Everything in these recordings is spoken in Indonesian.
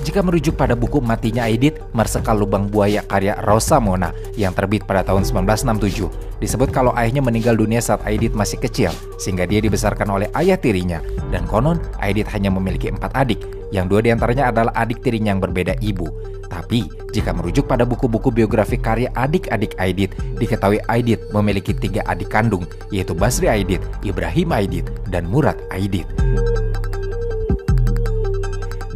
Jika merujuk pada buku Matinya Aidit, Marsekal Lubang Buaya karya Rosa Mona yang terbit pada tahun 1967, disebut kalau ayahnya meninggal dunia saat Aidit masih kecil, sehingga dia dibesarkan oleh ayah tirinya. Dan konon, Aidit hanya memiliki 4 adik, yang 2 diantaranya adalah adik tirinya yang berbeda ibu. Tapi, jika merujuk pada buku-buku biografi karya adik-adik Aidit, diketahui Aidit memiliki 3 adik kandung, yaitu Basri Aidit, Ibrahim Aidit, dan Murad Aidit.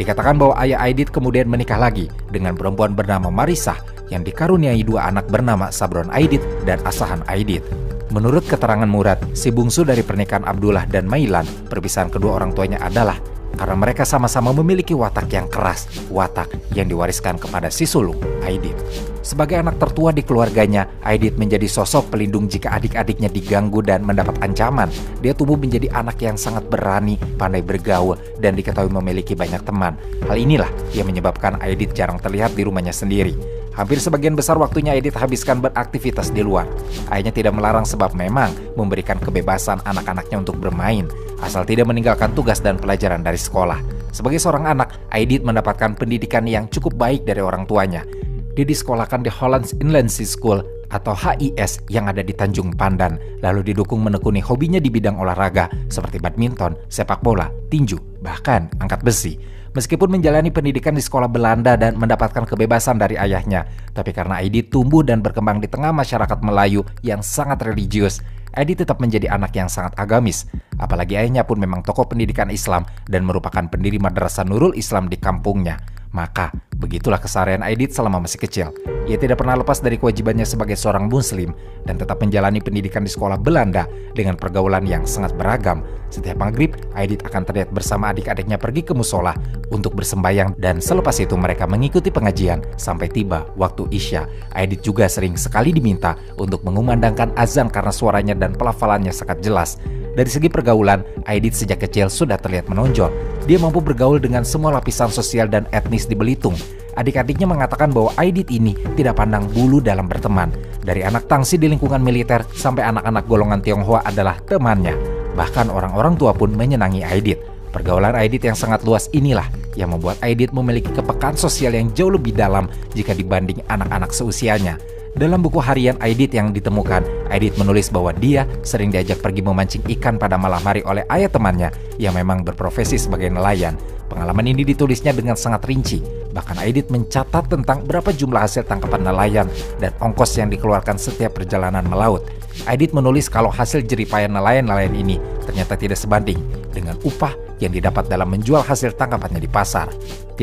Dikatakan bahwa ayah Aidit kemudian menikah lagi dengan perempuan bernama Marisah yang dikaruniai 2 anak bernama Sabron Aidit dan Asahan Aidit. Menurut keterangan Murad, si bungsu dari pernikahan Abdullah dan Mailan, perpisahan kedua orang tuanya adalah karena mereka sama-sama memiliki watak yang keras, watak yang diwariskan kepada si sulung, Aidit. Sebagai anak tertua di keluarganya, Aidit menjadi sosok pelindung jika adik-adiknya diganggu dan mendapat ancaman. Dia tumbuh menjadi anak yang sangat berani, pandai bergaul, dan diketahui memiliki banyak teman. Hal inilah yang menyebabkan Aidit jarang terlihat di rumahnya sendiri. Hampir sebagian besar waktunya Aidit habiskan beraktivitas di luar. Ayahnya tidak melarang sebab memang memberikan kebebasan anak-anaknya untuk bermain, asal tidak meninggalkan tugas dan pelajaran dari sekolah. Sebagai seorang anak, Aidit mendapatkan pendidikan yang cukup baik dari orang tuanya. Dia disekolahkan di Hollands Inland School atau HIS yang ada di Tanjung Pandan, lalu didukung menekuni hobinya di bidang olahraga seperti badminton, sepak bola, tinju, bahkan angkat besi. Meskipun menjalani pendidikan di sekolah Belanda dan mendapatkan kebebasan dari ayahnya, tapi karena Aidit tumbuh dan berkembang di tengah masyarakat Melayu yang sangat religius, Aidit tetap menjadi anak yang sangat agamis. Apalagi ayahnya pun memang tokoh pendidikan Islam dan merupakan pendiri Madrasah Nurul Islam di kampungnya. Maka, begitulah keseharian Aidit selama masih kecil. Ia tidak pernah lepas dari kewajibannya sebagai seorang muslim dan tetap menjalani pendidikan di sekolah Belanda dengan pergaulan yang sangat beragam. Setiap maghrib, Aidit akan terlihat bersama adik-adiknya pergi ke musola untuk bersembayang dan selepas itu mereka mengikuti pengajian sampai tiba waktu Isya. Aidit juga sering sekali diminta untuk mengumandangkan azan karena suaranya dan pelafalannya sangat jelas. Dari segi pergaulan, Aidit sejak kecil sudah terlihat menonjol. Dia mampu bergaul dengan semua lapisan sosial dan etnis di Belitung. Adik-adiknya mengatakan bahwa Aidit ini tidak pandang bulu dalam berteman. Dari anak tangsi di lingkungan militer sampai anak-anak golongan Tionghoa adalah temannya. Bahkan orang-orang tua pun menyenangi Aidit. Pergaulan Aidit yang sangat luas inilah yang membuat Aidit memiliki kepekaan sosial yang jauh lebih dalam jika dibanding anak-anak seusianya. Dalam buku harian Aidit yang ditemukan, Aidit menulis bahwa dia sering diajak pergi memancing ikan pada malam hari oleh ayah temannya yang memang berprofesi sebagai nelayan. Pengalaman ini ditulisnya dengan sangat rinci. Bahkan Aidit mencatat tentang berapa jumlah hasil tangkapan nelayan dan ongkos yang dikeluarkan setiap perjalanan melaut. Aidit menulis kalau hasil jeripayah nelayan-nelayan ini ternyata tidak sebanding dengan upah yang didapat dalam menjual hasil tangkapannya di pasar. Tidak